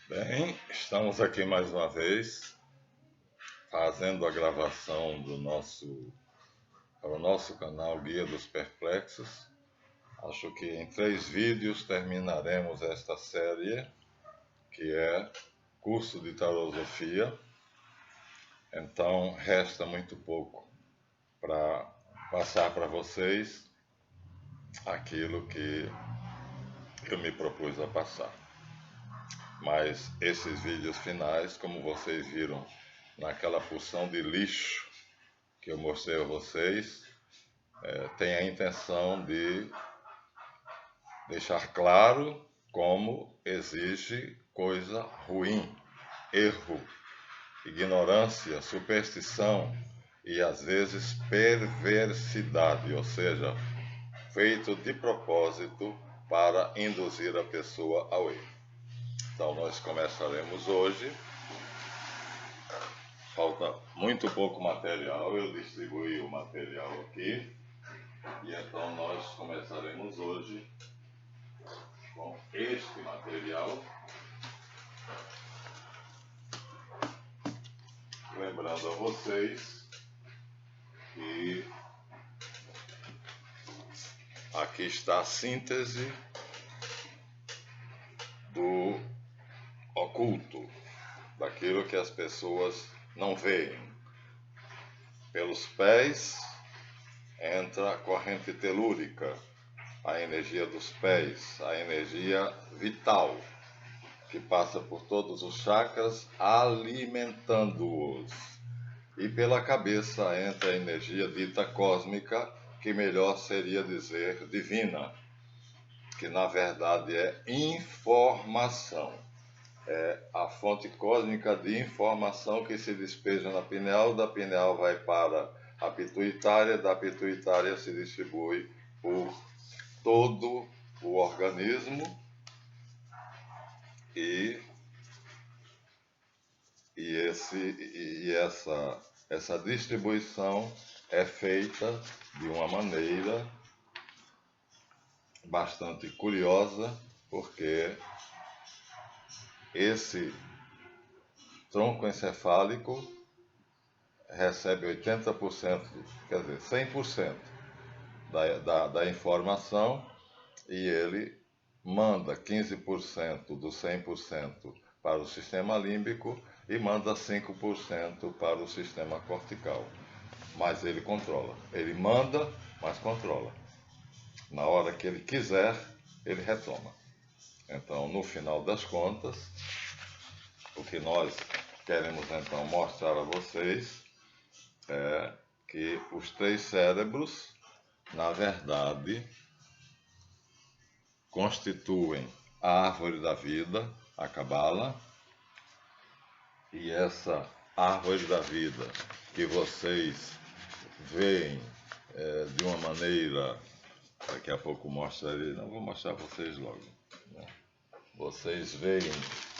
Bem, estamos aqui mais uma vez fazendo a gravação para o nosso canal Guia dos Perplexos. Acho que em 3 vídeos terminaremos esta série, que é curso de Tarosofia. Então resta muito pouco para passar para vocês aquilo que eu me propus a passar. Mas esses vídeos finais, como vocês viram naquela porção de lixo que eu mostrei a vocês, tem a intenção de deixar claro como existe coisa ruim, erro, ignorância, superstição e às vezes perversidade, ou seja, feito de propósito para induzir a pessoa ao erro. Então nós começaremos hoje. Falta muito pouco material, eu distribuí o material aqui. E então nós começaremos hoje com este material. Lembrando a vocês que aqui está a síntese do oculto, daquilo que as pessoas não veem. Pelos pés entra a corrente telúrica, a energia dos pés, a energia vital, que passa por todos os chakras, alimentando-os. E pela cabeça entra a energia dita cósmica, que melhor seria dizer divina, que na verdade é informação. É a fonte cósmica de informação que se despeja na pineal, da pineal vai para a pituitária, da pituitária se distribui por todo o organismo e essa distribuição é feita de uma maneira bastante curiosa, porque esse tronco encefálico recebe 80%, quer dizer, 100% da informação, e ele manda 15% do 100% para o sistema límbico e manda 5% para o sistema cortical. Mas ele controla. Ele manda, mas controla. Na hora que ele quiser, ele retoma. Então, no final das contas, o que nós queremos então mostrar a vocês é que os 3 cérebros, na verdade, constituem a árvore da vida, a Cabala, e essa árvore da vida que vocês veem de uma maneira, daqui a pouco mostrarei, não vou mostrar a vocês logo, né? Vocês veem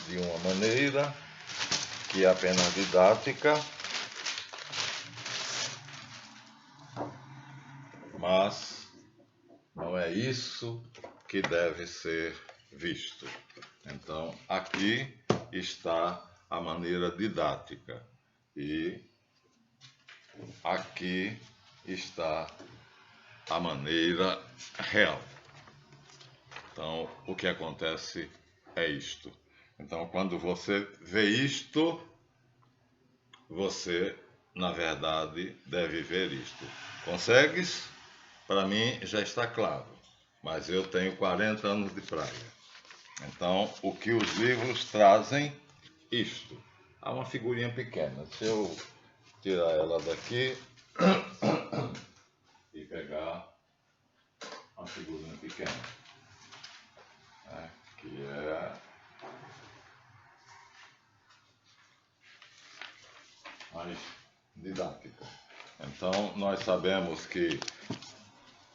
de uma maneira que é apenas didática, mas não é isso que deve ser visto. Então, aqui está a maneira didática e aqui está a maneira real. Então, o que acontece é isto. Então, quando você vê isto, você, na verdade, deve ver isto. Consegues? Para mim já está claro, mas eu tenho 40 anos de praia. Então, o que os livros trazem, isto. Há uma figurinha pequena. Se eu tirar ela daqui e pegar uma figurinha pequena, né, que é mais didática. Então, nós sabemos que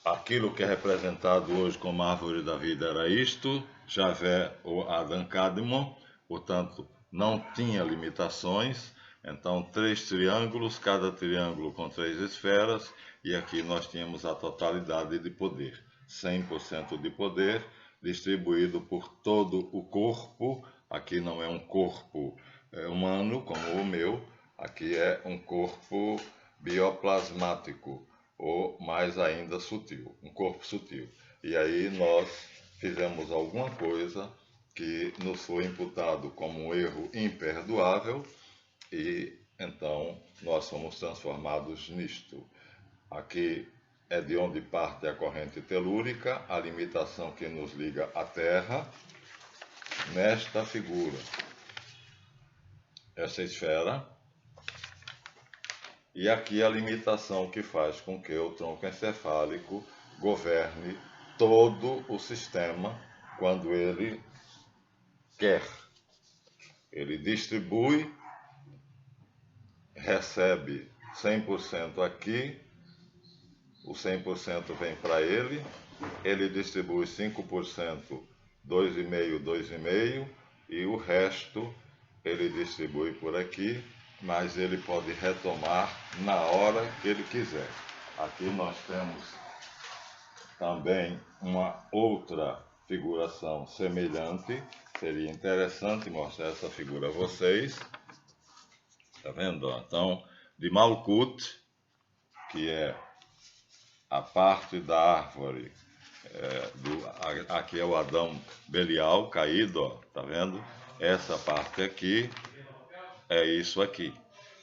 aquilo que é representado hoje como árvore da vida era isto, Javé ou Adam Kadmon, portanto, não tinha limitações. Então, 3 triângulos, cada triângulo com 3 esferas, e aqui nós tínhamos a totalidade de poder, 100% de poder, distribuído por todo o corpo, Aqui não é um corpo humano como o meu, aqui é um corpo bioplasmático, ou mais ainda sutil, um corpo sutil. E aí nós fizemos alguma coisa que nos foi imputado como um erro imperdoável e então nós somos transformados nisto. Aqui é de onde parte a corrente telúrica, a limitação que nos liga à Terra, nesta figura. Essa esfera. E aqui a limitação que faz com que o tronco encefálico governe todo o sistema quando ele quer. Ele distribui, recebe 100% aqui, o 100% vem para ele, ele distribui 5%, 2,5%, 2,5%, e o resto ele distribui por aqui, mas ele pode retomar na hora que ele quiser. Aqui nós temos também uma outra figuração semelhante. Seria interessante mostrar essa figura a vocês. Tá vendo? Então, de Malkuth, que é a parte da árvore, aqui é o Adão Belial caído, ó, tá vendo? Essa parte aqui é isso aqui.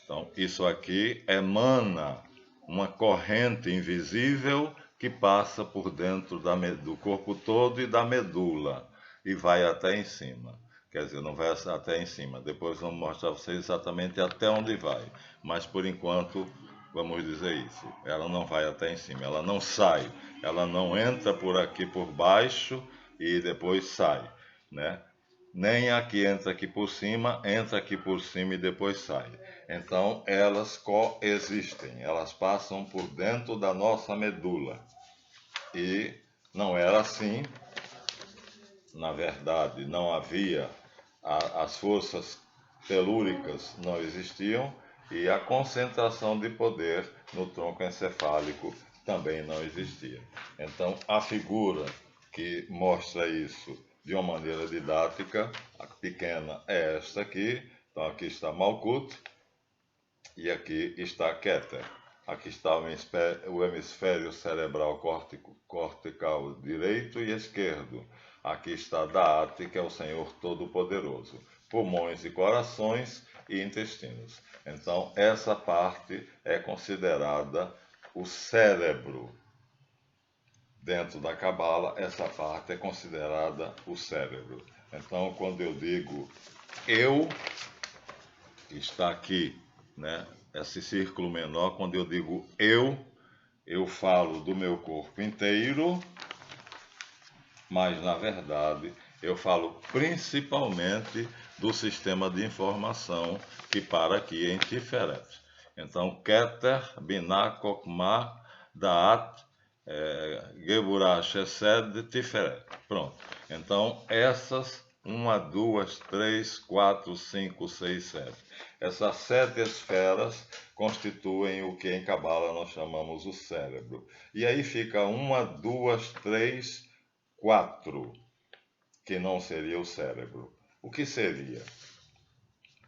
Então, isso aqui emana uma corrente invisível que passa por dentro do corpo todo e da medula e vai até em cima. Quer dizer, não vai até em cima. Depois vamos mostrar a vocês exatamente até onde vai. Mas, por enquanto, vamos dizer isso. Ela não vai até em cima. Ela não sai. Ela não entra por aqui por baixo e depois sai, né? Nem a que entra aqui por cima e depois sai. Então, elas coexistem, elas passam por dentro da nossa medula. E não era assim, na verdade, não havia, as forças telúricas não existiam e a concentração de poder no tronco encefálico também não existia. Então, a figura que mostra isso de uma maneira didática, a pequena é esta aqui. Então aqui está Malkuth e aqui está Keter. Aqui está o hemisfério cerebral cortical direito e esquerdo. Aqui está Da'at, que é o Senhor Todo-Poderoso. Pulmões e corações e intestinos. Então essa parte é considerada o cérebro. Dentro da Cabala, essa parte é considerada o cérebro. Então, quando eu digo eu, está aqui, né, esse círculo menor, quando eu digo eu falo do meu corpo inteiro, mas, na verdade, eu falo principalmente do sistema de informação que para aqui é em Tiferet. Então, Keter, Binah, Kokmah, Da'at, Geburah, Chesed, Tiferet. Pronto. Então, essas 1, 2, 3, 4, 5, 6, 7. Essas 7 esferas constituem o que em Cabala nós chamamos o cérebro. E aí fica 1, 2, 3, 4, que não seria o cérebro. O que seria?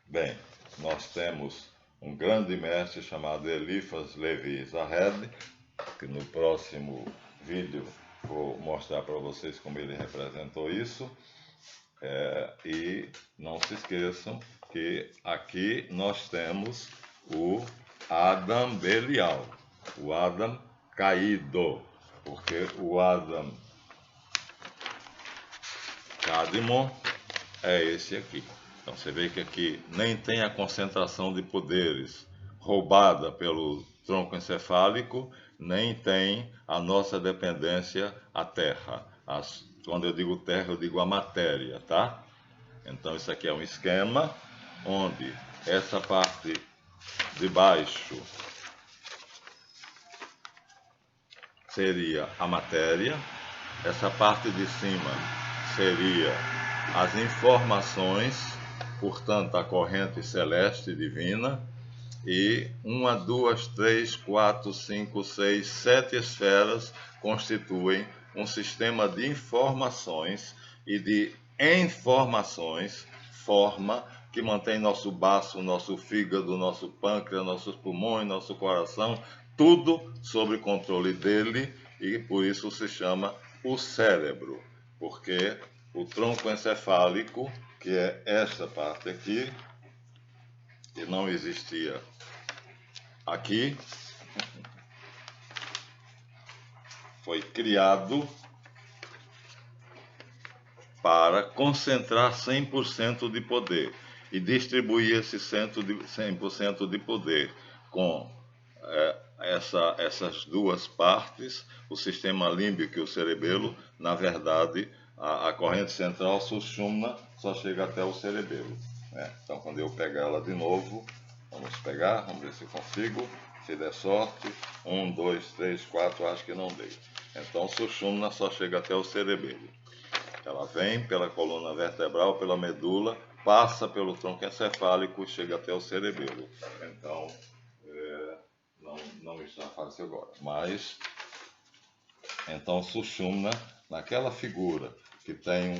Bem, nós temos um grande mestre chamado Eliphas Levi Zahed, que no próximo vídeo vou mostrar para vocês como ele representou isso. E não se esqueçam que aqui nós temos o Adam Belial, o Adam caído, porque o Adam Cadmon é esse aqui. Então você vê que aqui nem tem a concentração de poderes roubada pelo tronco encefálico, nem tem a nossa dependência à terra. Quando eu digo terra, eu digo a matéria, tá? Então isso aqui é um esquema onde essa parte de baixo seria a matéria, essa parte de cima seria as informações, portanto a corrente celeste divina, e 1, 2, 3, 4, 5, 6, 7 esferas constituem um sistema de informações e de informações forma que mantém nosso baço, nosso fígado, nosso pâncreas, nossos pulmões, nosso coração, tudo sob controle dele, e por isso se chama o cérebro, porque o tronco encefálico, que é essa parte aqui, que não existia aqui, foi criado para concentrar 100% de poder e distribuir esse 100% de poder com essas duas partes, o sistema límbico e o cerebelo. Na verdade, a corrente central Sushumna só chega até o cerebelo, né? Então, quando eu pegar ela de novo, vamos ver se consigo, se der sorte, 1, 2, 3, 4, acho que não dei. Então, Sushumna só chega até o cerebelo. Ela vem pela coluna vertebral, pela medula, passa pelo tronco encefálico e chega até o cerebelo. Então, não está fácil agora. Mas, então, Sushumna, naquela figura que tem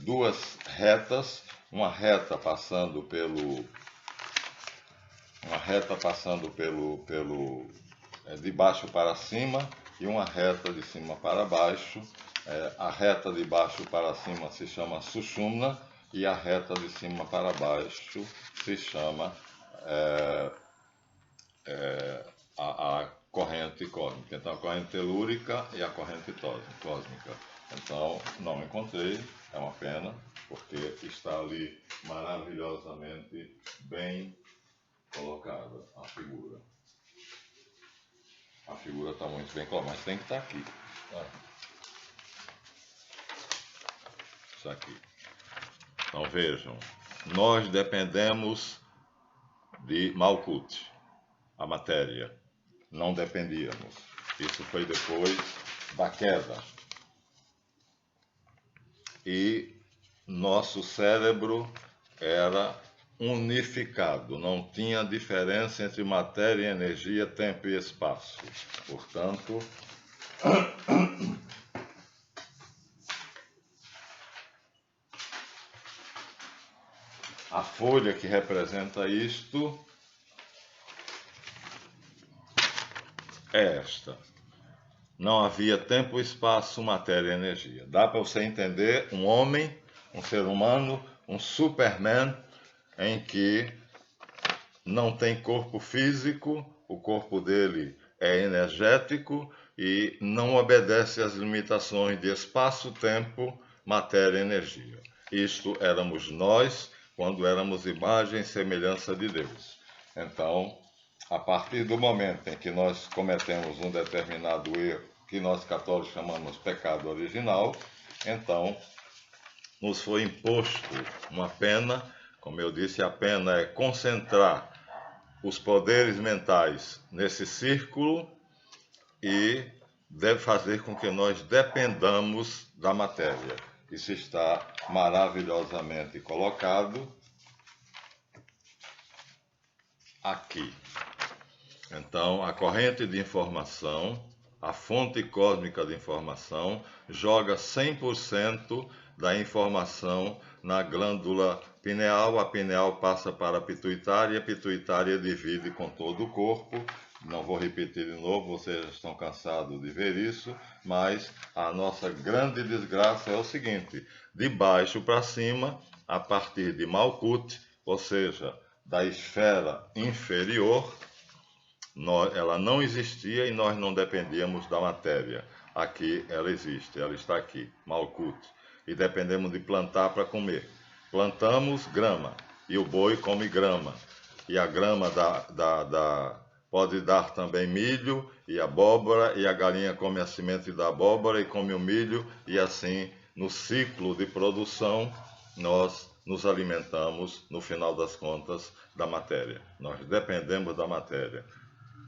duas retas, uma reta passando de baixo para cima e uma reta de cima para baixo. A reta de baixo para cima se chama Sushumna e a reta de cima para baixo se chama a corrente cósmica. Então, a corrente telúrica e a corrente cósmica. Então, não encontrei, é uma pena, porque está ali maravilhosamente bem colocada a figura. A figura está muito bem colocada, mas tem que estar aqui. Isso aqui. Então vejam, nós dependemos de Malkuth, a matéria. Não dependíamos. Isso foi depois da queda. E nosso cérebro era unificado, não tinha diferença entre matéria e energia, tempo e espaço. Portanto, a folha que representa isto é esta. Não havia tempo, espaço, matéria e energia. Dá para você entender um homem, um ser humano, um Superman, em que não tem corpo físico, o corpo dele é energético e não obedece às limitações de espaço, tempo, matéria e energia. Isto éramos nós quando éramos imagem e semelhança de Deus. Então, a partir do momento em que nós cometemos um determinado erro, que nós católicos chamamos pecado original, então nos foi imposto uma pena. Como eu disse, a pena é concentrar os poderes mentais nesse círculo e deve fazer com que nós dependamos da matéria. Isso está maravilhosamente colocado aqui. Então, a corrente de informação, a fonte cósmica de informação, joga 100% da informação na glândula pineal. A pineal passa para a pituitária divide com todo o corpo. Não vou repetir de novo, vocês já estão cansados de ver isso, mas a nossa grande desgraça é o seguinte: de baixo para cima, a partir de Malkuth, ou seja, da esfera inferior, ela não existia e nós não dependíamos da matéria. Aqui ela existe, ela está aqui, Malkuth. E dependemos de plantar para comer. Plantamos grama e o boi come grama. E a grama pode dar também milho e abóbora, e a galinha come a semente da abóbora e come o milho, e assim, no ciclo de produção, nós nos alimentamos, no final das contas, da matéria. Nós dependemos da matéria.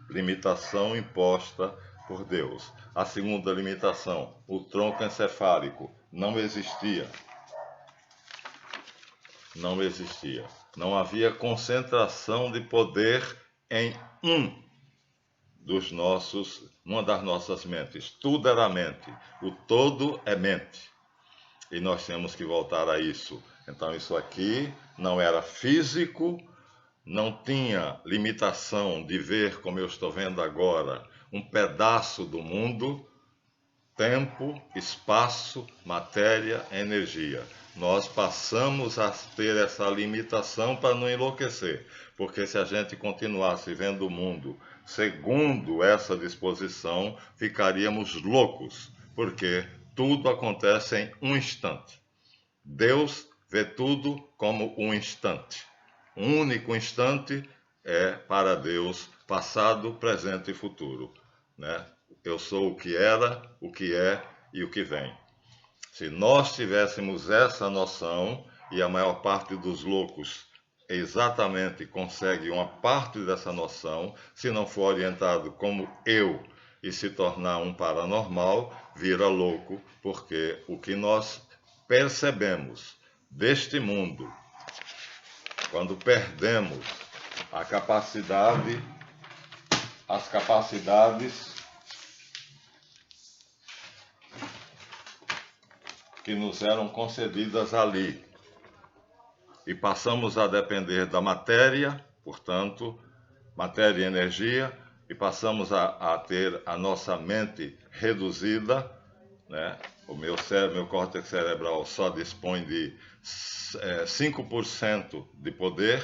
Limitação imposta por Deus. A segunda limitação, o tronco encefálico não existia. Não existia. Não havia concentração de poder em uma das nossas mentes. Tudo era mente. O todo é mente. e nós temos que voltar a isso. Então isso aqui não era físico, não tinha limitação de ver como eu estou vendo agora, um pedaço do mundo, tempo, espaço, matéria, energia. Nós passamos a ter essa limitação para não enlouquecer, porque se a gente continuasse vendo o mundo segundo essa disposição, ficaríamos loucos, porque tudo acontece em um instante. Deus vê tudo como um instante. Um único instante é para Deus passado, presente e futuro, né? Eu sou o que era, o que é e o que vem. Se nós tivéssemos essa noção, e a maior parte dos loucos exatamente consegue uma parte dessa noção, se não for orientado como eu e se tornar um paranormal, vira louco, porque o que nós percebemos deste mundo, quando perdemos a capacidade, as capacidades que nos eram concedidas ali, e passamos a depender da matéria, portanto, matéria e energia, e passamos a ter a nossa mente reduzida, né? O meu córtex cerebral só dispõe de 5% de poder,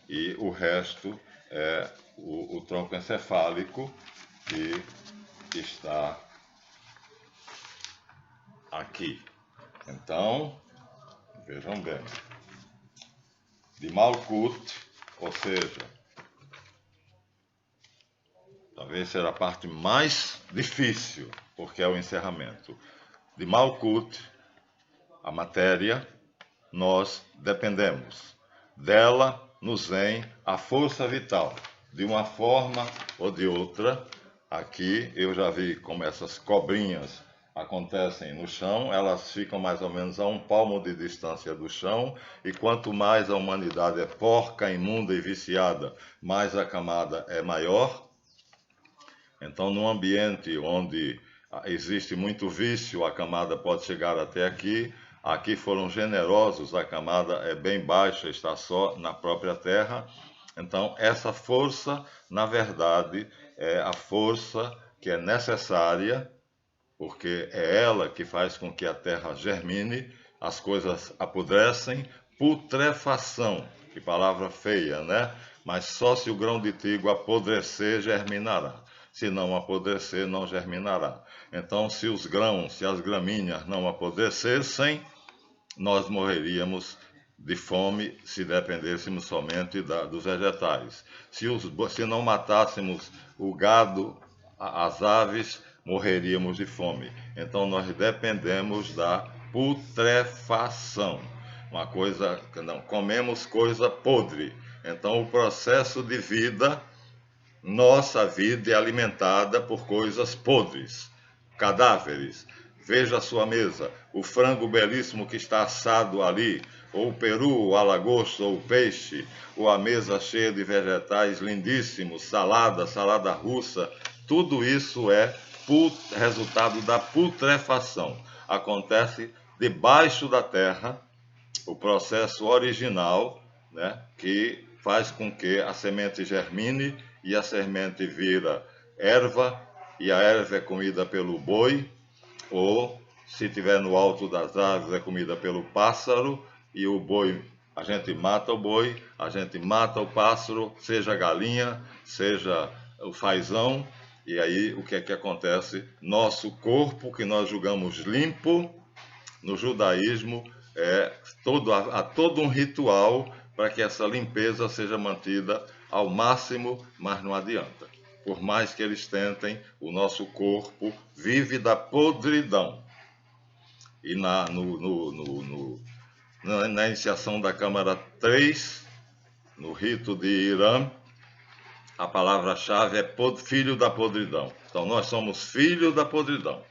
e o resto é o tronco encefálico, que está aqui. Então, vejam bem, de Malkuth, ou seja, talvez seja a parte mais difícil, porque é o encerramento. De Malkuth, a matéria, nós dependemos. Dela nos vem a força vital. De uma forma ou de outra, aqui eu já vi como essas cobrinhas acontecem no chão, elas ficam mais ou menos a um palmo de distância do chão, e quanto mais a humanidade é porca, imunda e viciada, mais a camada é maior. Então, num ambiente onde existe muito vício, a camada pode chegar até aqui. Aqui foram generosos, a camada é bem baixa, está só na própria Terra. Então, essa força, na verdade, é a força que é necessária, porque é ela que faz com que a terra germine, as coisas apodrecem. Putrefação, que palavra feia, né? Mas só se o grão de trigo apodrecer, germinará. Se não apodrecer, não germinará. Então, se os grãos, se as gramíneas não apodrecessem, nós morreríamos de fome se dependêssemos somente dos vegetais. Se não matássemos o gado, as aves, morreríamos de fome. Então nós dependemos da putrefação. Uma coisa, não, comemos coisa podre. Então o processo de vida, nossa vida é alimentada por coisas podres, cadáveres. Veja a sua mesa, o frango belíssimo que está assado ali, ou o peru, ou a lagosta, ou o peixe, ou a mesa cheia de vegetais lindíssimos, salada russa, tudo isso é resultado da putrefação. Acontece debaixo da terra, o processo original, né, que faz com que a semente germine, e a semente vira erva, e a erva é comida pelo boi, ou se estiver no alto das árvores é comida pelo pássaro, e o boi, a gente mata o boi, a gente mata o pássaro, seja a galinha, seja o fazão, e aí o que é que acontece? Nosso corpo, que nós julgamos limpo, no judaísmo há todo um ritual para que essa limpeza seja mantida ao máximo, mas não adianta. Por mais que eles tentem, o nosso corpo vive da podridão. E na iniciação da Câmara 3, no rito de Irã, a palavra-chave é filho da podridão. Então nós somos filhos da podridão.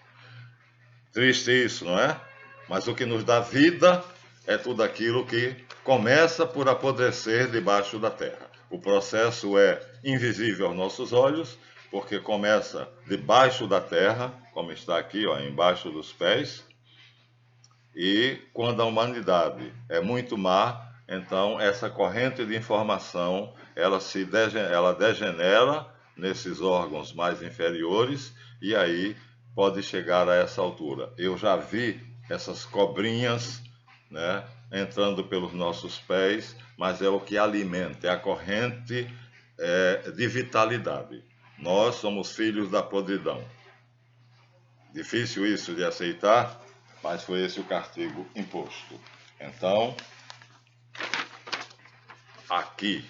Triste isso, não é? Mas o que nos dá vida é tudo aquilo que começa por apodrecer debaixo da terra. O processo é invisível aos nossos olhos, porque começa debaixo da terra, como está aqui, ó, embaixo dos pés, E quando a humanidade é muito má, então essa corrente de informação ela degenera nesses órgãos mais inferiores e aí pode chegar a essa altura. Eu já vi essas cobrinhas, né, entrando pelos nossos pés, mas é o que alimenta, é a corrente de vitalidade. Nós somos filhos da podridão. Difícil isso de aceitar, mas foi esse o castigo imposto. Então, aqui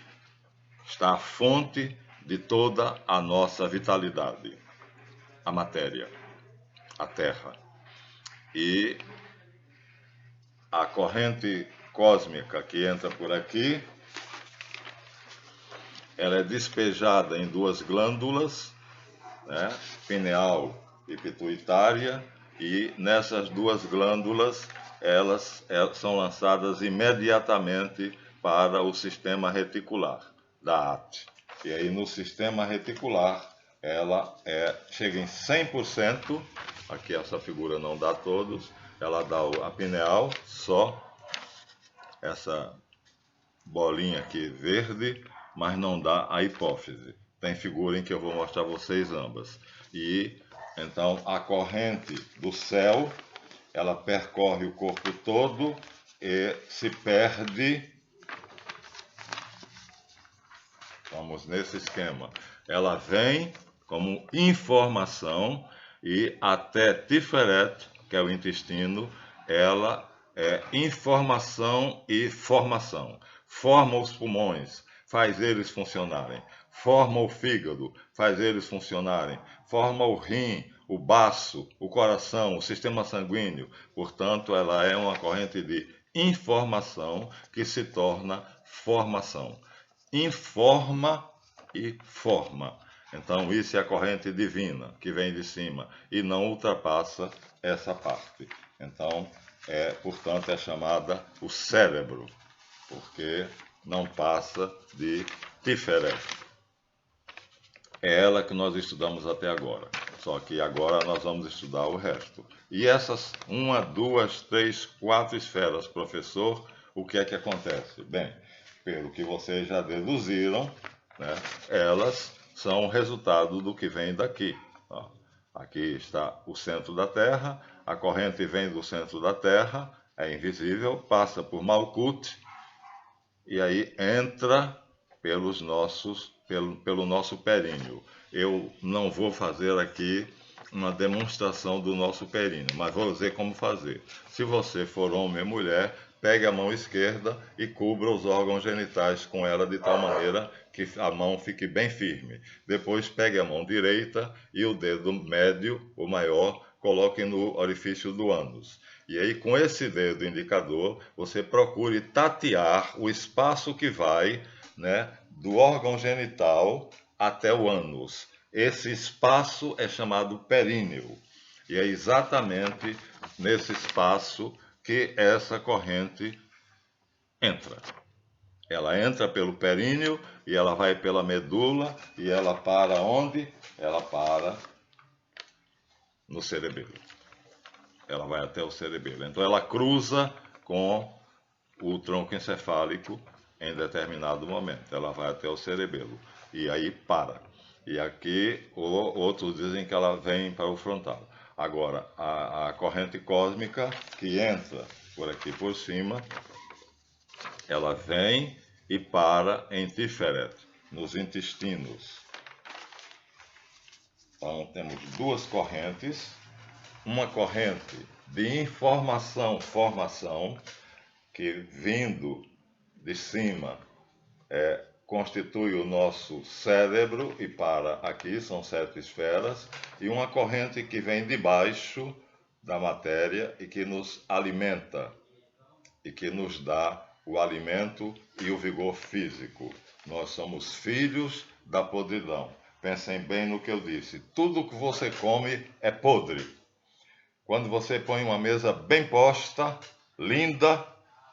está a fonte de toda a nossa vitalidade, a matéria, a terra. E a corrente cósmica que entra por aqui, ela é despejada em duas glândulas, né, pineal e pituitária, e nessas duas glândulas elas são lançadas imediatamente para o sistema reticular da ate. E aí no sistema reticular ela chega em 100%, aqui essa figura não dá todos, ela dá a pineal, só essa bolinha aqui verde, mas não dá a hipófise. Tem figura em que eu vou mostrar a vocês ambas. E então a corrente do céu, ela percorre o corpo todo e se perde. Vamos nesse esquema. Ela vem como informação e até Tiferet, que é o intestino, ela é informação e formação. Forma os pulmões, faz eles funcionarem. Forma o fígado, faz eles funcionarem. Forma o rim, o baço, o coração, o sistema sanguíneo. Portanto, ela é uma corrente de informação que se torna formação. Informa e forma. Então, isso é a corrente divina que vem de cima e não ultrapassa essa parte. Então, portanto, é chamada o cérebro, porque não passa de Tiferet. É ela que nós estudamos até agora. Só que agora nós vamos estudar o resto. E essas 1, 2, 3, 4 esferas, professor, o que é que acontece? Bem, pelo que vocês já deduziram, né, elas são o resultado do que vem daqui. Ó, aqui está o centro da Terra, a corrente vem do centro da Terra, é invisível, passa por Malkuth, e aí entra pelo nosso períneo. Eu não vou fazer aqui uma demonstração do nosso períneo, mas vou dizer como fazer. Se você for homem ou mulher, pegue a mão esquerda e cubra os órgãos genitais com ela de tal maneira que a mão fique bem firme. Depois pegue a mão direita e o dedo médio, o maior, coloque no orifício do ânus. E aí, com esse dedo indicador, você procure tatear o espaço que vai, né, do órgão genital até o ânus. Esse espaço é chamado períneo. E é exatamente nesse espaço que essa corrente entra. Ela entra pelo períneo e ela vai pela medula e ela para onde? Ela para no cerebelo. Ela vai até o cerebelo. Então ela cruza com o tronco encefálico em determinado momento. Ela vai até o cerebelo e aí para. E aqui outros dizem que ela vem para o frontal. Agora, a corrente cósmica que entra por aqui por cima, ela vem e para em Tiferet, nos intestinos. Então temos duas correntes. Uma corrente de informação, formação, que vindo de cima constitui o nosso cérebro e para aqui, são 7 esferas, e uma corrente que vem de baixo da matéria e que nos alimenta e que nos dá o alimento e o vigor físico. Nós somos filhos da podridão. Pensem bem no que eu disse. Tudo que você come é podre. Quando você põe uma mesa bem posta, linda,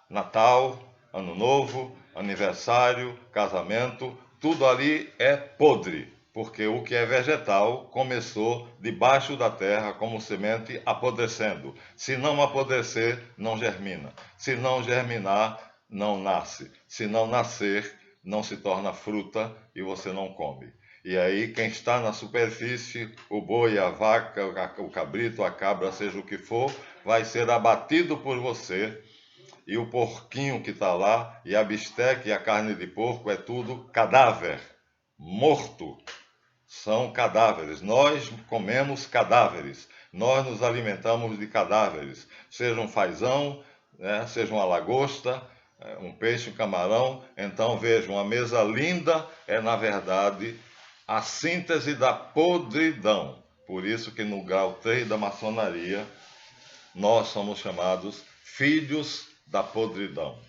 Natal, Ano Novo, aniversário, casamento, tudo ali é podre. porque o que é vegetal começou debaixo da terra como semente apodrecendo. Se não apodrecer, não germina. Se não germinar, não nasce. Se não nascer, não se torna fruta e você não come. E aí quem está na superfície, o boi, a vaca, o cabrito, a cabra, seja o que for, vai ser abatido por você. E o porquinho que está lá, e a bisteca e a carne de porco é tudo cadáver, morto. São cadáveres. Nós comemos cadáveres. Nós nos alimentamos de cadáveres. Seja um fazão, né, seja uma lagosta, um peixe, um camarão. Então vejam, uma mesa linda é, na verdade, a síntese da podridão. Por isso que no grau 3 da maçonaria, nós somos chamados filhos da podridão.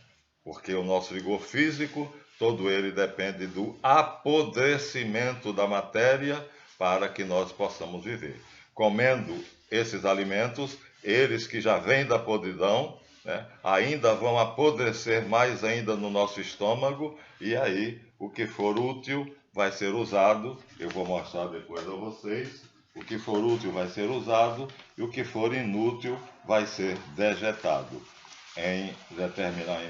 Porque o nosso vigor físico, todo ele depende do apodrecimento da matéria para que nós possamos viver. Comendo esses alimentos, eles que já vêm da podridão, né, ainda vão apodrecer mais ainda no nosso estômago, e aí o que for útil vai ser usado. Eu vou mostrar depois a vocês. O que for útil vai ser usado e o que for inútil vai ser dejetado em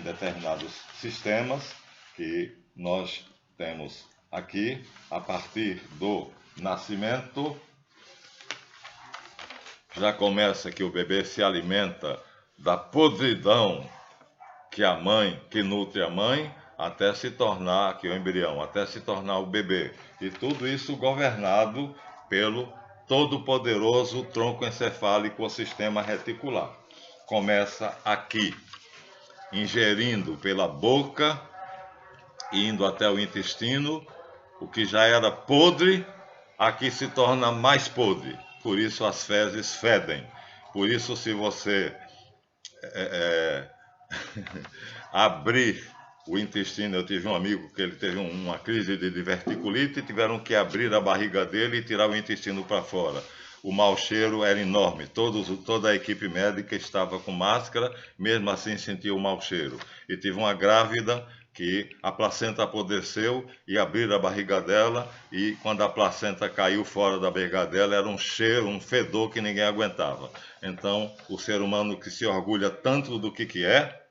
determinados sistemas que nós temos aqui, a partir do nascimento. Já começa que o bebê se alimenta da podridão que nutre a mãe, até se tornar, aqui o embrião, até se tornar o bebê. E tudo isso governado pelo todo-poderoso tronco encefálico ou sistema reticular. Começa aqui, ingerindo pela boca, indo até o intestino, o que já era podre, aqui se torna mais podre. Por isso as fezes fedem. Por isso, se você abrir o intestino, eu tive um amigo que ele teve uma crise de diverticulite e tiveram que abrir a barriga dele e tirar o intestino para fora. O mau cheiro era enorme, toda a equipe médica estava com máscara, mesmo assim sentia o mau cheiro. E tive uma grávida que a placenta apodreceu e abriram a barriga dela, e quando a placenta caiu fora da barriga dela, era um cheiro, um fedor que ninguém aguentava. Então, o ser humano que se orgulha tanto do que é,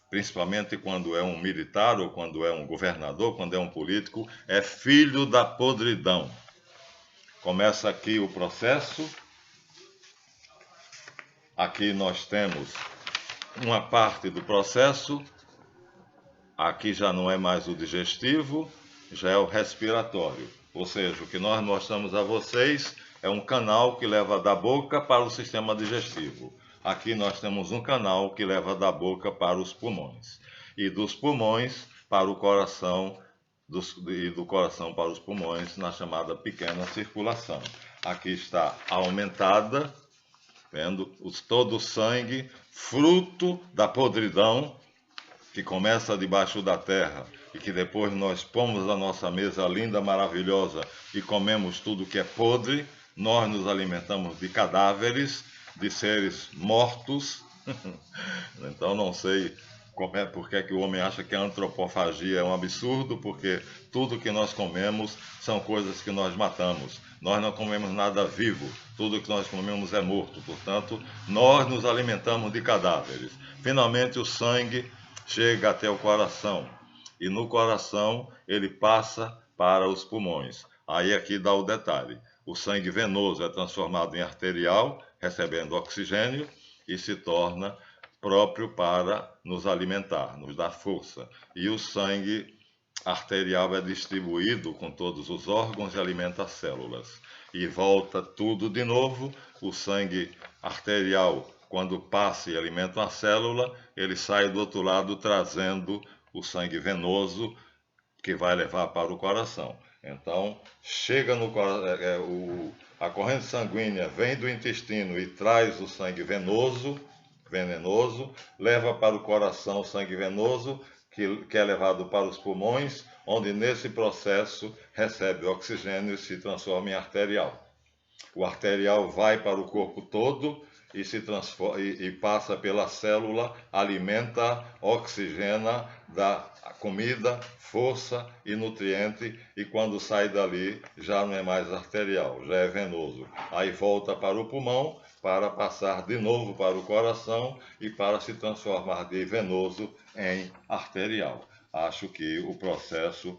principalmente quando é um militar, ou quando é um governador, quando é um político, é filho da podridão. Começa aqui o processo. Aqui nós temos uma parte do processo. Aqui já não é mais o digestivo, já é o respiratório. Ou seja, o que nós mostramos a vocês é um canal que leva da boca para o sistema digestivo. Aqui nós temos um canal que leva da boca para os pulmões. E dos pulmões para o coração, e do coração para os pulmões, na chamada pequena circulação. Aqui está aumentada, vendo? Todo o sangue, fruto da podridão, que começa debaixo da terra e que depois nós pomos na nossa mesa linda, maravilhosa e comemos tudo que é podre. Nós nos alimentamos de cadáveres, de seres mortos. Então não sei porque é que o homem acha que a antropofagia é um absurdo, porque tudo que nós comemos são coisas que nós matamos. Nós não comemos nada vivo, tudo que nós comemos é morto. Portanto, nós nos alimentamos de cadáveres. Finalmente o sangue chega até o coração, e no coração ele passa para os pulmões. Aí aqui dá o detalhe: o sangue venoso é transformado em arterial, recebendo oxigênio, e se torna próprio para nos alimentar, nos dar força. E o sangue arterial é distribuído com todos os órgãos e alimenta as células. E volta tudo de novo. O sangue arterial, quando passa e alimenta uma célula, ele sai do outro lado trazendo o sangue venoso, que vai levar para o coração. Então, chega no a corrente sanguínea vem do intestino e traz o sangue venenoso, leva para o coração o sangue venoso, que é levado para os pulmões, onde nesse processo recebe oxigênio e se transforma em arterial. O arterial vai para o corpo todo e se transforma e passa pela célula, alimenta, oxigena, dá comida, força e nutriente, e quando sai dali já não é mais arterial, já é venoso. Aí volta para o pulmão para passar de novo para o coração e para se transformar de venoso em arterial. Acho que o processo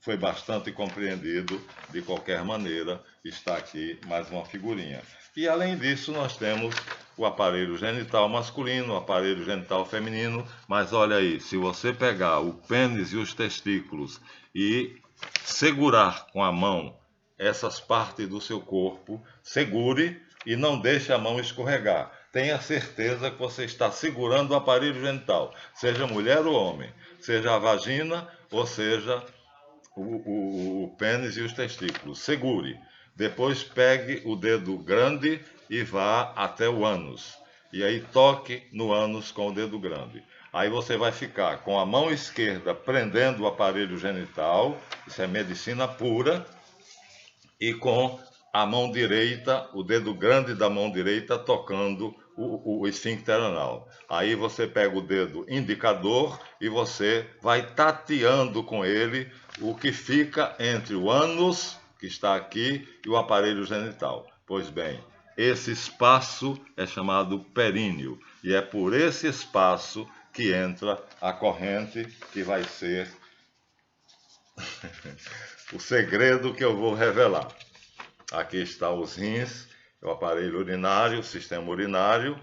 foi bastante compreendido. De qualquer maneira, está aqui mais uma figurinha. E além disso, nós temos o aparelho genital masculino, o aparelho genital feminino. Mas olha aí, se você pegar o pênis e os testículos e segurar com a mão essas partes do seu corpo, segure e não deixe a mão escorregar. Tenha certeza que você está segurando o aparelho genital, seja mulher ou homem, seja a vagina ou seja o pênis e os testículos. Segure. Depois pegue o dedo grande e vá até o ânus. E aí toque no ânus com o dedo grande. Aí você vai ficar com a mão esquerda prendendo o aparelho genital, isso é medicina pura, e com a mão direita, o dedo grande da mão direita tocando o esfíncter anal. Aí você pega o dedo indicador e você vai tateando com ele o que fica entre o ânus, que está aqui, e o aparelho genital. Pois bem, esse espaço é chamado períneo, e é por esse espaço que entra a corrente, que vai ser o segredo que eu vou revelar. Aqui está os rins, o aparelho urinário, o sistema urinário,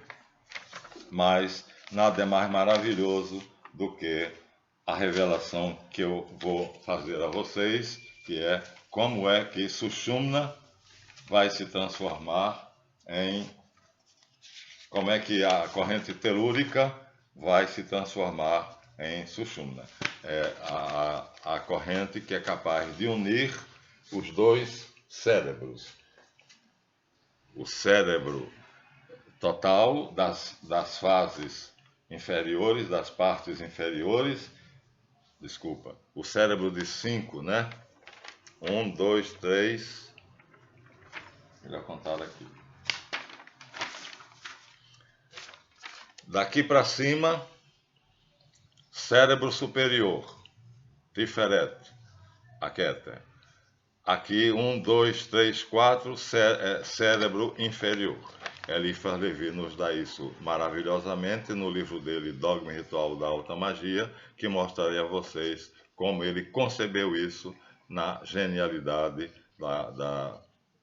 mas nada é mais maravilhoso do que a revelação que eu vou fazer a vocês, que é como é que Sushumna vai se transformar em... como é que a corrente telúrica vai se transformar em Sushumna. É a corrente que é capaz de unir os dois cérebros. O cérebro total das fases inferiores, das partes inferiores, desculpa, o cérebro de 5, né? 1, 2, 3, melhor contar aqui. Daqui para cima, cérebro superior, Tiferet, Aketer. Aqui, 1, 2, 3, 4, cérebro inferior. Eliphas Levi nos dá isso maravilhosamente no livro dele, Dogma e Ritual da Alta Magia, que mostrarei a vocês como ele concebeu isso na genialidade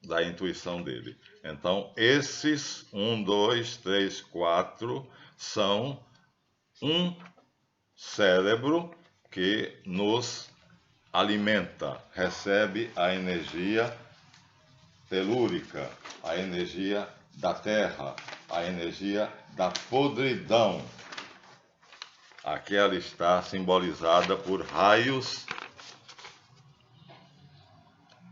da intuição dele. Então, esses 1, 2, 3, 4 são um cérebro que nos alimenta, recebe a energia telúrica, a energia da terra, a energia da podridão. Aqui ela está simbolizada por raios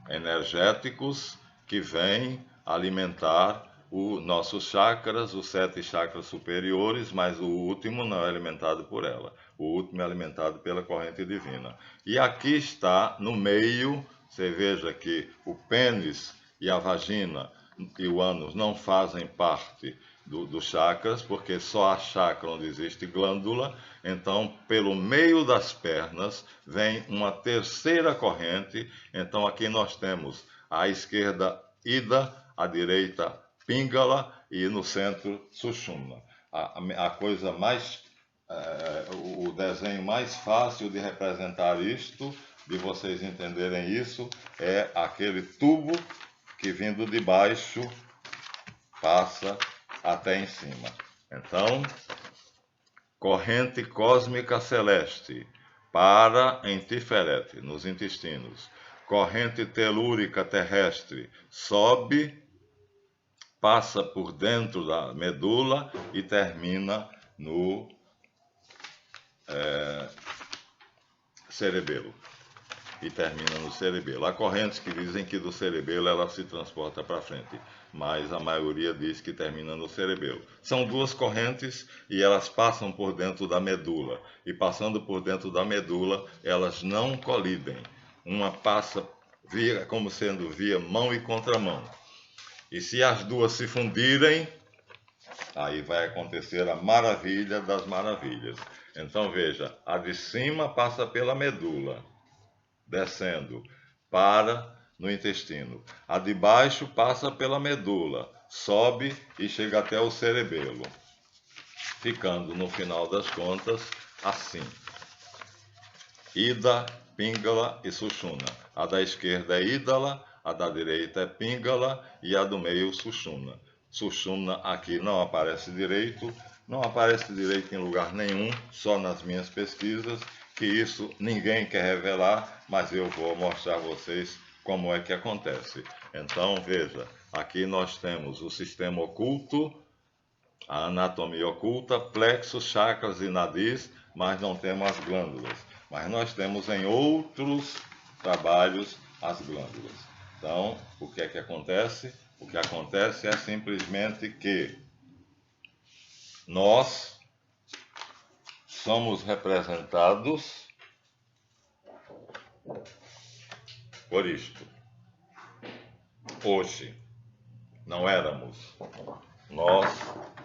energéticos que vêm alimentar os nossos chakras, os 7 chakras superiores, mas o último não é alimentado por ela. O último é alimentado pela corrente divina. E aqui está, no meio, você veja que o pênis e a vagina e o ânus não fazem parte dos chakras, porque só há chakra onde existe glândula. Então, pelo meio das pernas, vem uma terceira corrente. Então, aqui nós temos à esquerda Ida, à direita Pingala e no centro Sushumna. A coisa mais, o desenho mais fácil de representar isto, de vocês entenderem isso, é aquele tubo que vindo de baixo passa até em cima. Então, corrente cósmica celeste para em Tiferet, nos intestinos. Corrente telúrica terrestre sobe, passa por dentro da medula e termina no cerebelo. E termina no cerebelo. Há correntes que dizem que do cerebelo ela se transporta para frente, mas a maioria diz que termina no cerebelo. São duas correntes e elas passam por dentro da medula. E passando por dentro da medula, elas não colidem. Uma passa como sendo via mão e contramão. E se as duas se fundirem, Aí vai acontecer a maravilha das maravilhas. Então veja, a de cima passa pela medula, descendo, para no intestino. A de baixo passa pela medula, sobe e chega até o cerebelo, ficando no final das contas assim: Ida, Pingala e Sushumna. A da esquerda é Idala, a da direita é Pingala e a do meio Sushumna. Sushumna aqui não aparece direito em lugar nenhum, só nas minhas pesquisas, que isso ninguém quer revelar, mas eu vou mostrar a vocês como é que acontece. Então veja, aqui nós temos o sistema oculto, a anatomia oculta, plexos, chakras e nadis, mas não temos as glândulas. Mas nós temos em outros trabalhos as glândulas. Então, o que é que acontece? O que acontece é simplesmente que nós somos representados por isto. Hoje, não éramos. Nós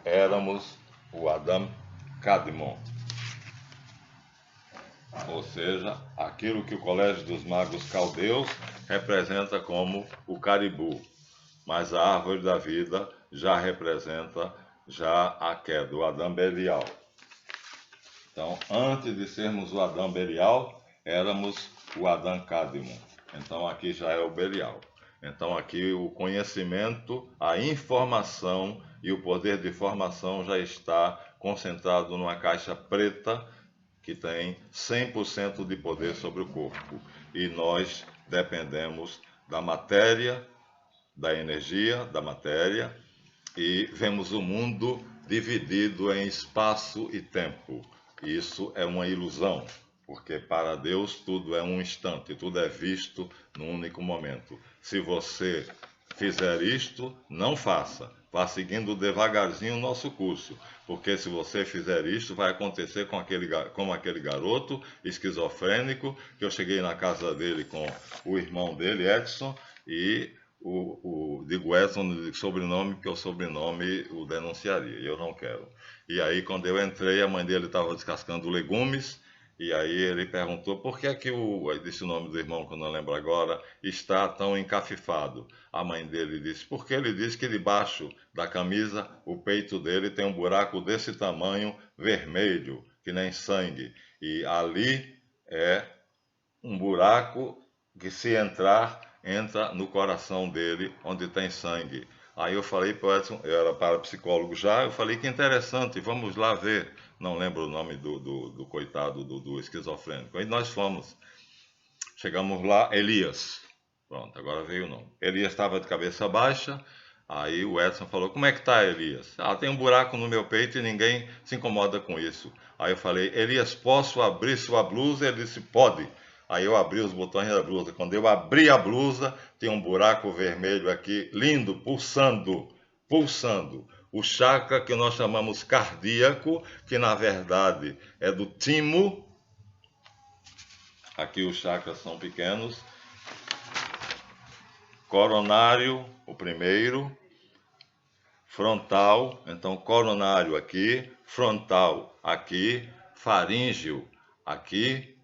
éramos o Adam Kadmon. Ou seja, aquilo que o Colégio dos Magos Caldeus representa como o caribu. Mas a árvore da vida já representa a queda, o Adão Belial. Então, antes de sermos o Adão Belial, éramos o Adão Kadmon. Então, aqui já é o Belial. Então, aqui o conhecimento, a informação e o poder de formação já está concentrado numa caixa preta que tem 100% de poder sobre o corpo. E nós dependemos da matéria, da energia, da matéria, e vemos o mundo dividido em espaço e tempo. Isso é uma ilusão, porque para Deus tudo é um instante, tudo é visto num único momento. Se você fizer isto, não faça. Vá seguindo devagarzinho o nosso curso, porque se você fizer isto, vai acontecer com aquele garoto esquizofrênico, que eu cheguei na casa dele com o irmão dele, Edson, e digo Edson de sobrenome, porque o sobrenome o denunciaria, e eu não quero. E aí, quando eu entrei, a mãe dele estava descascando legumes, e aí ele perguntou por que é que aí disse o nome do irmão, que eu não lembro agora, está tão encafifado. A mãe dele disse, porque ele disse que debaixo da camisa, o peito dele tem um buraco desse tamanho, vermelho, que nem sangue. E ali é um buraco que, se entrar, entra no coração dele, onde tem sangue. Aí eu falei para o Edson, eu era parapsicólogo já, eu falei que interessante, vamos lá ver. Não lembro o nome do coitado, do esquizofrênico. Aí nós fomos. Chegamos lá, Elias. Pronto, agora veio o nome. Elias estava de cabeça baixa. Aí o Edson falou, como é que tá, Elias? Ah, tem um buraco no meu peito e ninguém se incomoda com isso. Aí eu falei, Elias, posso abrir sua blusa? Ele disse, pode. Aí eu abri os botões da blusa. Quando eu abri a blusa, tem um buraco vermelho aqui, lindo, pulsando, pulsando. O chakra que nós chamamos cardíaco, que na verdade é do timo. Aqui os chakras são pequenos. Coronário, o primeiro. Frontal, então coronário aqui, frontal aqui, faríngeo aqui.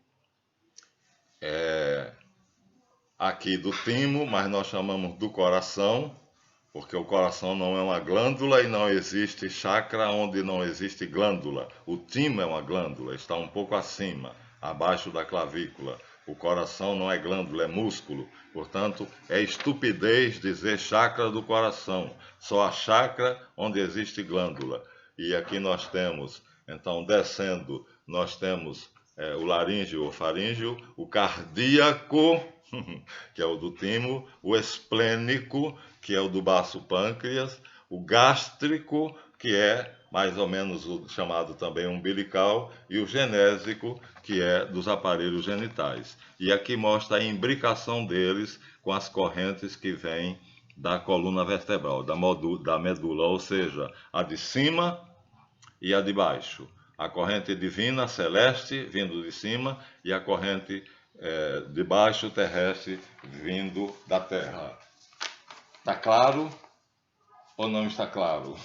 Aqui do timo, mas nós chamamos do coração, porque o coração não é uma glândula e não existe chakra onde não existe glândula. O timo é uma glândula, está um pouco acima, abaixo da clavícula. O coração não é glândula, é músculo. Portanto, é estupidez dizer chakra do coração. Só há chakra onde existe glândula. E aqui nós temos, então, descendo, nós temos o laríngeo ou faríngeo, o cardíaco, que é o do timo, o esplênico, que é o do baço pâncreas, o gástrico, que é mais ou menos o chamado também umbilical, e o genésico, que é dos aparelhos genitais. E aqui mostra a imbricação deles com as correntes que vêm da coluna vertebral, da medula, ou seja, a de cima e a de baixo. A corrente divina, celeste, vindo de cima, e a corrente de baixo, terrestre, vindo da terra. Está claro ou não está claro?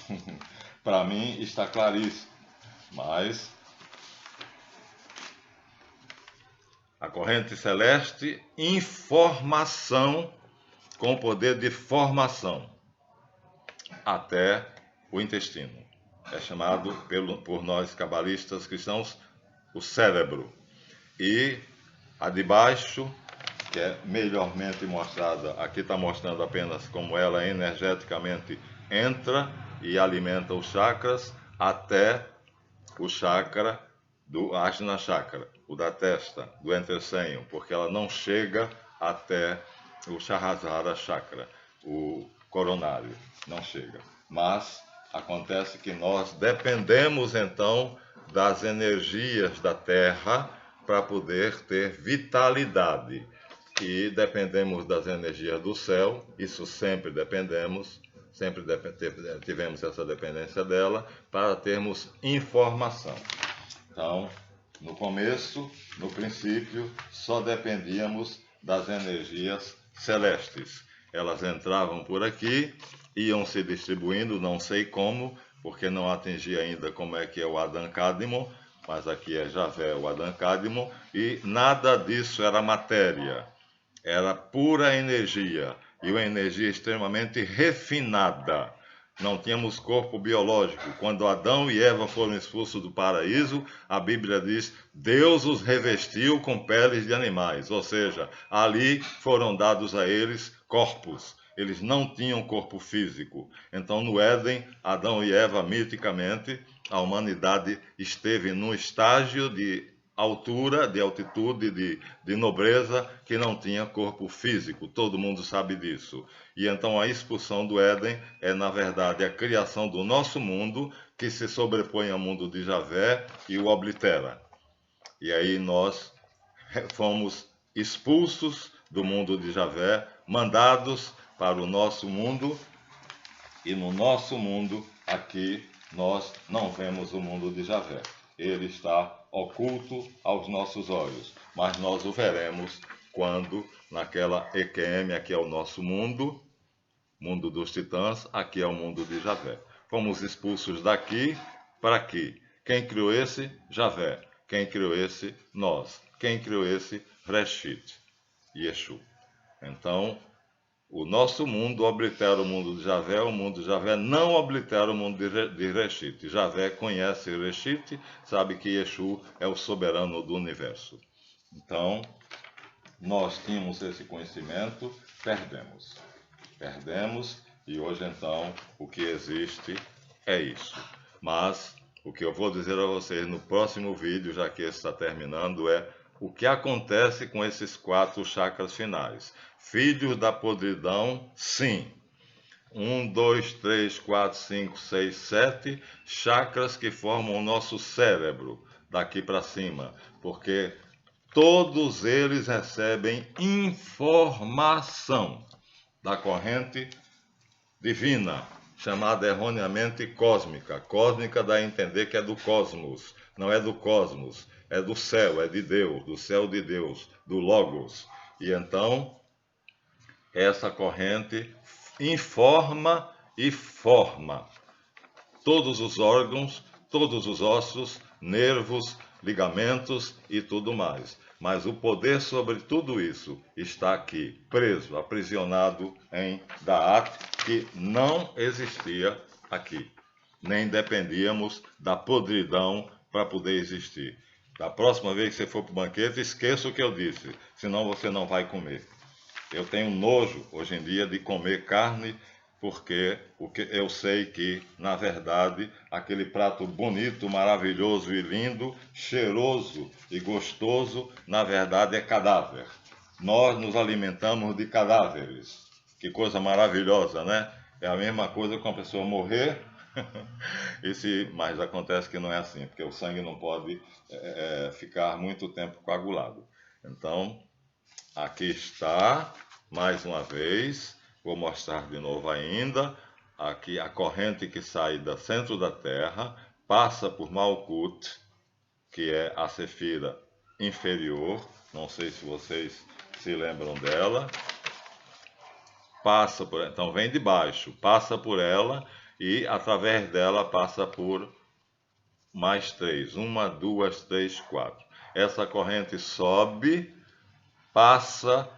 para mim está claríssimo. Mas a corrente celeste, informação com poder de formação até o intestino. É chamado por nós cabalistas cristãos o cérebro. E a de baixo, que é melhormente mostrada, aqui está mostrando apenas como ela energeticamente entra e alimenta os chakras até o chakra do Ajna Chakra, o da testa, do entrecenho, porque ela não chega até o Sahasrara Chakra, o coronário, não chega. Mas acontece que nós dependemos então das energias da Terra para poder ter vitalidade. E dependemos das energias do céu, isso sempre dependemos, sempre tivemos essa dependência dela, para termos informação. Então, no começo, no princípio, só dependíamos das energias celestes. Elas entravam por aqui, iam se distribuindo, não sei como, porque não atingi ainda como é que é o Adam Kadmon, mas aqui é Javé, o Adam Kadmon, e nada disso era matéria, era pura energia, e uma energia extremamente refinada. Não tínhamos corpo biológico. Quando Adão e Eva foram expulsos do paraíso, a Bíblia diz: Deus os revestiu com peles de animais, ou seja, ali foram dados a eles corpos. Eles não tinham corpo físico. Então, no Éden, Adão e Eva, miticamente, a humanidade esteve num estágio de altura, de altitude, de nobreza, que não tinha corpo físico. Todo mundo sabe disso. E então a expulsão do Éden é, na verdade, a criação do nosso mundo, que se sobrepõe ao mundo de Javé e o oblitera. E aí nós fomos expulsos do mundo de Javé, mandados para o nosso mundo, e no nosso mundo, aqui, nós não vemos o mundo de Javé. Ele está oculto aos nossos olhos, mas nós o veremos quando, naquela EQM, aqui é o nosso mundo, mundo dos titãs, aqui é o mundo de Javé. Fomos expulsos daqui para aqui. Quem criou esse? Javé. Quem criou esse? Nós. Quem criou esse? Reshit, Yeshu. Então, o nosso mundo oblitera o mundo de Javé, o mundo de Javé não oblitera o mundo de Reshit. Javé conhece Reshit, sabe que Yeshu é o soberano do universo. Então, nós tínhamos esse conhecimento, perdemos. Perdemos, e hoje então o que existe é isso. Mas o que eu vou dizer a vocês no próximo vídeo, já que esse está terminando, é o que acontece com esses 4 chakras finais. Filhos da podridão, sim. 1, 2, 3, 4, 5, 6, 7 chakras que formam o nosso cérebro, daqui para cima. Porque todos eles recebem informação da corrente divina, chamada erroneamente cósmica. Cósmica dá a entender que é do cosmos. Não é do cosmos, é do céu, é de Deus, do céu de Deus, do Logos. E então, essa corrente informa e forma todos os órgãos, todos os ossos, nervos, ligamentos e tudo mais. Mas o poder sobre tudo isso está aqui, preso, aprisionado em Da'at, que não existia aqui. Nem dependíamos da podridão para poder existir. Da próxima vez que você for para o banquete, esqueça o que eu disse, senão você não vai comer. Eu tenho nojo, hoje em dia, de comer carne, porque eu sei que, na verdade, aquele prato bonito, maravilhoso e lindo, cheiroso e gostoso, na verdade é cadáver. Nós nos alimentamos de cadáveres. Que coisa maravilhosa, né? É a mesma coisa que uma pessoa morrer, mas acontece que não é assim, porque o sangue não pode ficar muito tempo coagulado. Então, aqui está, mais uma vez, vou mostrar de novo ainda, aqui a corrente que sai do centro da Terra, passa por Malkut, que é a Sefira inferior, não sei se vocês se lembram dela, então vem de baixo, passa por ela e através dela passa por mais 3. 1, 2, 3, 4. Essa corrente sobe, passa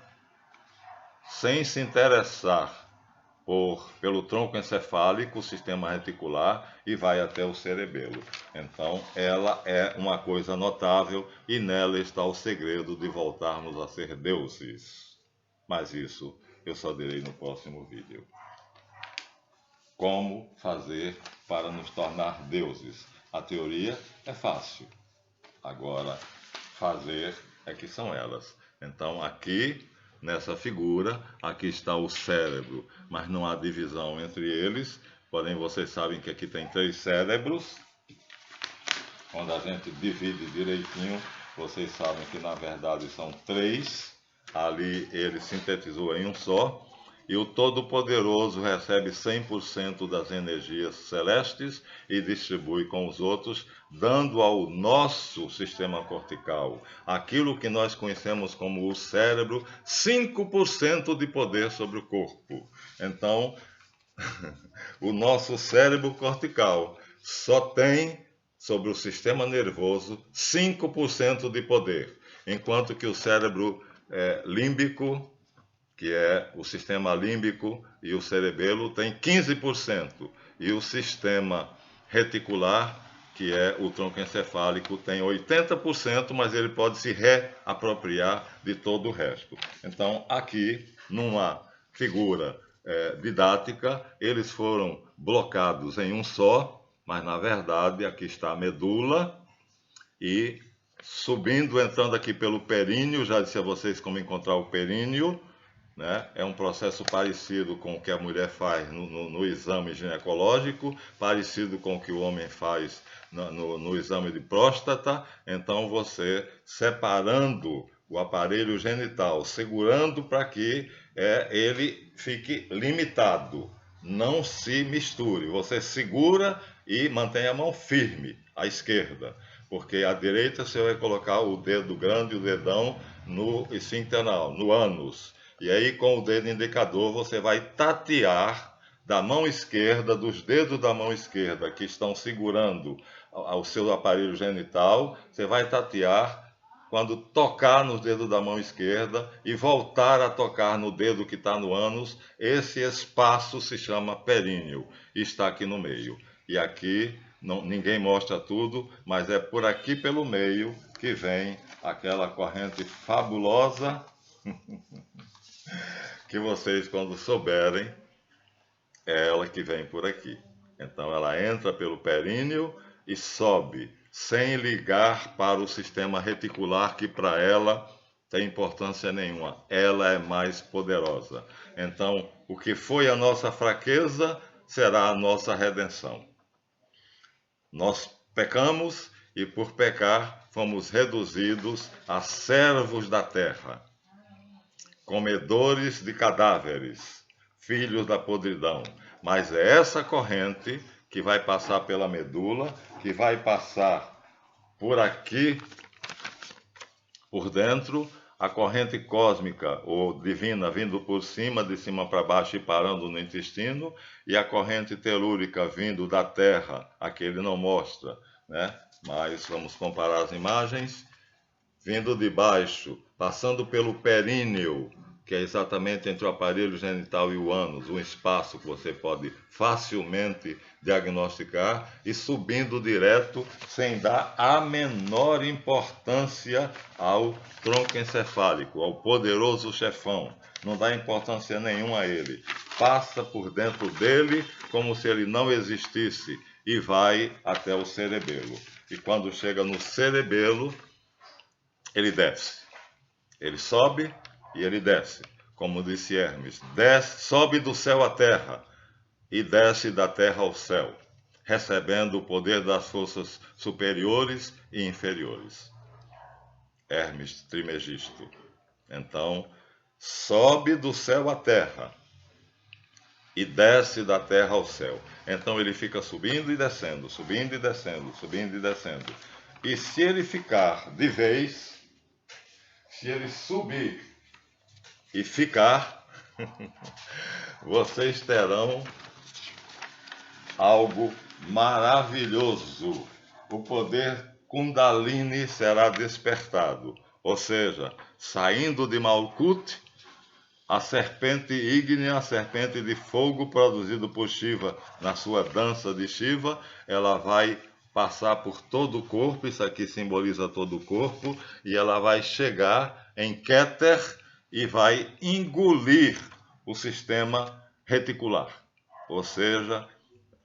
sem se interessar pelo tronco encefálico, o sistema reticular, e vai até o cerebelo. Então, ela é uma coisa notável e nela está o segredo de voltarmos a ser deuses. Mas isso eu só direi no próximo vídeo. Como fazer para nos tornar deuses? A teoria é fácil. Agora, fazer é que são elas. Então, aqui, nessa figura, aqui está o cérebro, mas não há divisão entre eles. Porém, vocês sabem que aqui tem 3 cérebros. Quando a gente divide direitinho, vocês sabem que na verdade são 3. Ali ele sintetizou em um só. E o Todo-Poderoso recebe 100% das energias celestes e distribui com os outros, dando ao nosso sistema cortical, aquilo que nós conhecemos como o cérebro, 5% de poder sobre o corpo. Então, o nosso cérebro cortical só tem sobre o sistema nervoso 5% de poder, enquanto que o cérebro límbico, que é o sistema límbico e o cerebelo, tem 15%. E o sistema reticular, que é o tronco encefálico, tem 80%, mas ele pode se reapropriar de todo o resto. Então, aqui, numa figura didática, eles foram blocados em um só, mas na verdade aqui está a medula e subindo, entrando aqui pelo períneo, já disse a vocês como encontrar o períneo, né? É um processo parecido com o que a mulher faz no exame ginecológico, parecido com o que o homem faz no exame de próstata. Então você separando o aparelho genital, segurando para que ele fique limitado, não se misture. Você segura e mantém a mão firme, à esquerda, porque à direita você vai colocar o dedo grande e o dedão no esfíncter anal, no ânus. E aí, com o dedo indicador, você vai tatear da mão esquerda, dos dedos da mão esquerda que estão segurando o seu aparelho genital, você vai tatear quando tocar nos dedos da mão esquerda e voltar a tocar no dedo que está no ânus. Esse espaço se chama períneo e está aqui no meio. E aqui, ninguém mostra tudo, mas é por aqui pelo meio que vem aquela corrente fabulosa que vocês, quando souberem, é ela que vem por aqui. Então ela entra pelo períneo e sobe, sem ligar para o sistema reticular, que para ela tem importância nenhuma. Ela é mais poderosa. Então, o que foi a nossa fraqueza será a nossa redenção. Nós pecamos e por pecar fomos reduzidos a servos da terra, comedores de cadáveres, filhos da podridão. Mas é essa corrente que vai passar pela medula, que vai passar por aqui, por dentro, a corrente cósmica ou divina vindo por cima, de cima para baixo e parando no intestino, e a corrente telúrica vindo da terra, aqui ele não mostra, né? Mas vamos comparar as imagens, vindo de baixo, passando pelo períneo, que é exatamente entre o aparelho genital e o ânus, um espaço que você pode facilmente diagnosticar, e subindo direto, sem dar a menor importância ao tronco encefálico, ao poderoso chefão. Não dá importância nenhuma a ele. Passa por dentro dele como se ele não existisse e vai até o cerebelo. E quando chega no cerebelo, ele desce. Ele sobe e ele desce. Como disse Hermes, sobe do céu à terra e desce da terra ao céu, recebendo o poder das forças superiores e inferiores. Hermes Trimegisto. Então, sobe do céu à terra e desce da terra ao céu. Então ele fica subindo e descendo, subindo e descendo, subindo e descendo. E se ele ficar de vez, se ele subir e ficar, vocês terão algo maravilhoso. O poder Kundalini será despertado, ou seja, saindo de Malkuth, a serpente ígnea, a serpente de fogo produzido por Shiva na sua dança de Shiva, ela vai passar por todo o corpo, isso aqui simboliza todo o corpo, e ela vai chegar em Keter e vai engolir o sistema reticular. Ou seja,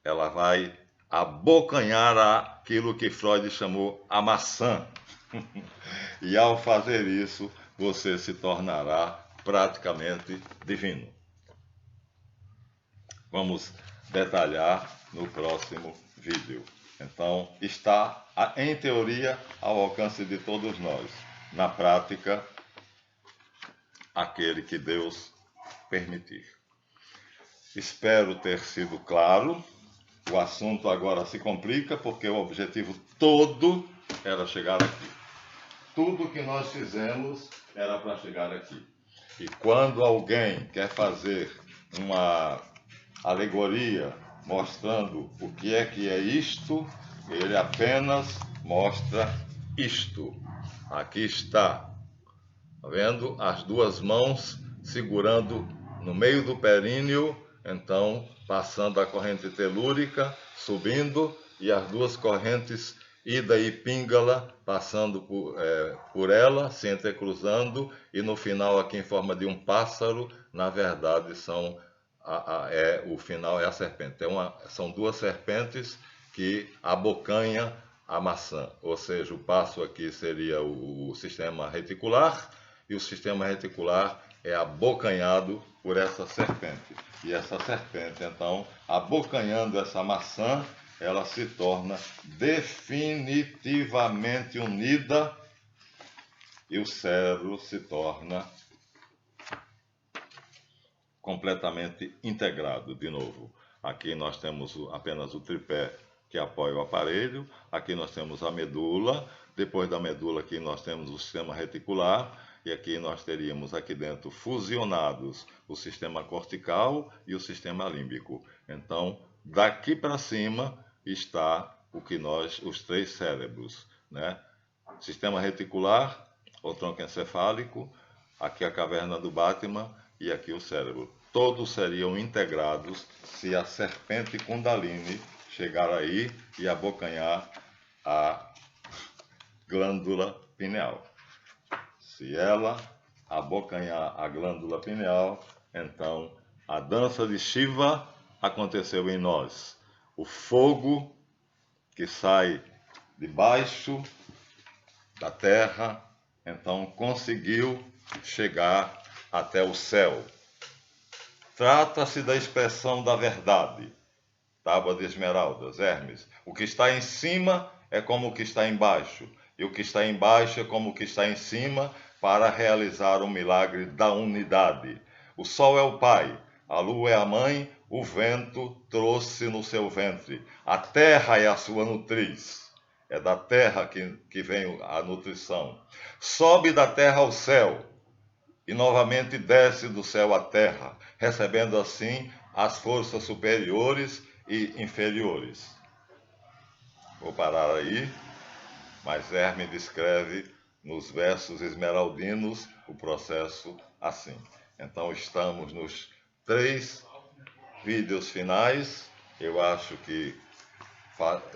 ela vai abocanhar aquilo que Freud chamou a maçã. E ao fazer isso, você se tornará praticamente divino. Vamos detalhar no próximo vídeo. Então, está, em teoria, ao alcance de todos nós. Na prática, aquele que Deus permitir. Espero ter sido claro. O assunto agora se complica porque o objetivo todo era chegar aqui. Tudo que nós fizemos era para chegar aqui. E quando alguém quer fazer uma alegoria mostrando o que é isto, ele apenas mostra isto. Aqui está. Está vendo? As duas mãos segurando no meio do períneo, então passando a corrente telúrica, subindo, e as duas correntes Ida e Pingala passando por ela, se entrecruzando, e no final aqui em forma de um pássaro, na verdade o final é a serpente. São duas serpentes que abocanham a maçã, ou seja, o passo aqui seria o sistema reticular, e o sistema reticular é abocanhado por essa serpente. E essa serpente, então, abocanhando essa maçã, ela se torna definitivamente unida e o cérebro se torna completamente integrado. De novo, aqui nós temos apenas o tripé que apoia o aparelho, aqui nós temos a medula, depois da medula aqui nós temos o sistema reticular, e aqui nós teríamos aqui dentro fusionados o sistema cortical e o sistema límbico. Então, daqui para cima está os três cérebros, né? Sistema reticular, o tronco encefálico, aqui a caverna do Batman e aqui o cérebro. Todos seriam integrados se a serpente Kundalini chegar aí e abocanhar a glândula pineal. Se ela abocanhar a glândula pineal, então a dança de Shiva aconteceu em nós. O fogo que sai debaixo da terra, então conseguiu chegar até o céu. Trata-se da expressão da verdade. Tábua de Esmeraldas, Hermes. O que está em cima é como o que está embaixo, e o que está embaixo é como o que está em cima, para realizar o milagre da unidade. O sol é o pai, a lua é a mãe, o vento trouxe no seu ventre, a terra é a sua nutriz. É da terra que vem a nutrição. Sobe da terra ao céu e novamente desce do céu à terra, recebendo assim as forças superiores e inferiores. Vou parar aí, mas Hermes descreve nos versos esmeraldinos o processo assim. Então estamos nos 3 vídeos finais. Eu acho que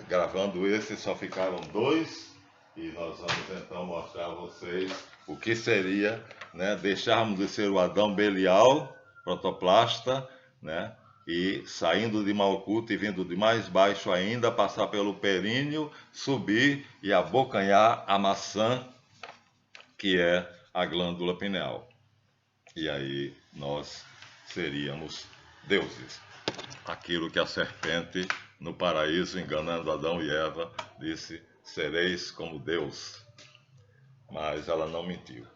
gravando esse só ficaram 2, e nós vamos então mostrar a vocês o que seria, né, deixarmos de ser o Adão Belial, protoplasta, né, e saindo de Malkuth e vindo de mais baixo ainda, passar pelo períneo, subir e abocanhar a maçã, que é a glândula pineal. E aí nós seríamos deuses. Aquilo que a serpente no paraíso, enganando Adão e Eva, disse: sereis como Deus. Mas ela não mentiu.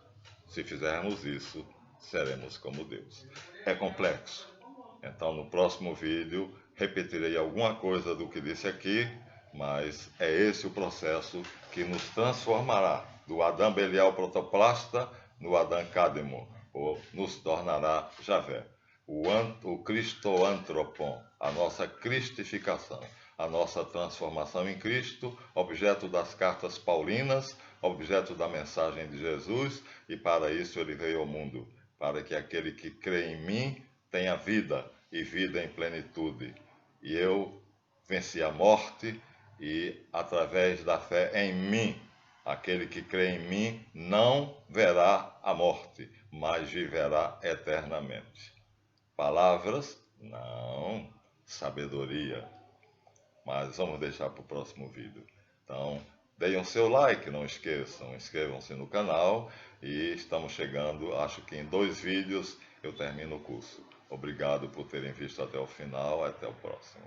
Se fizermos isso, seremos como Deus. É complexo. Então, no próximo vídeo, repetirei alguma coisa do que disse aqui, mas é esse o processo que nos transformará do Adão Belial protoplasta no Adão Cadmo, ou nos tornará Javé. o Cristoantropon, a nossa cristificação, a nossa transformação em Cristo, objeto das cartas paulinas, objeto da mensagem de Jesus, e para isso ele veio ao mundo, para que aquele que crê em mim tenha vida, e vida em plenitude. E eu venci a morte, e através da fé em mim, aquele que crê em mim não verá a morte, mas viverá eternamente. Palavras? Não. Sabedoria. Mas vamos deixar para o próximo vídeo. Então, deem o seu like, não esqueçam, inscrevam-se no canal e estamos chegando, acho que em 2 vídeos eu termino o curso. Obrigado por terem visto até o final, até o próximo.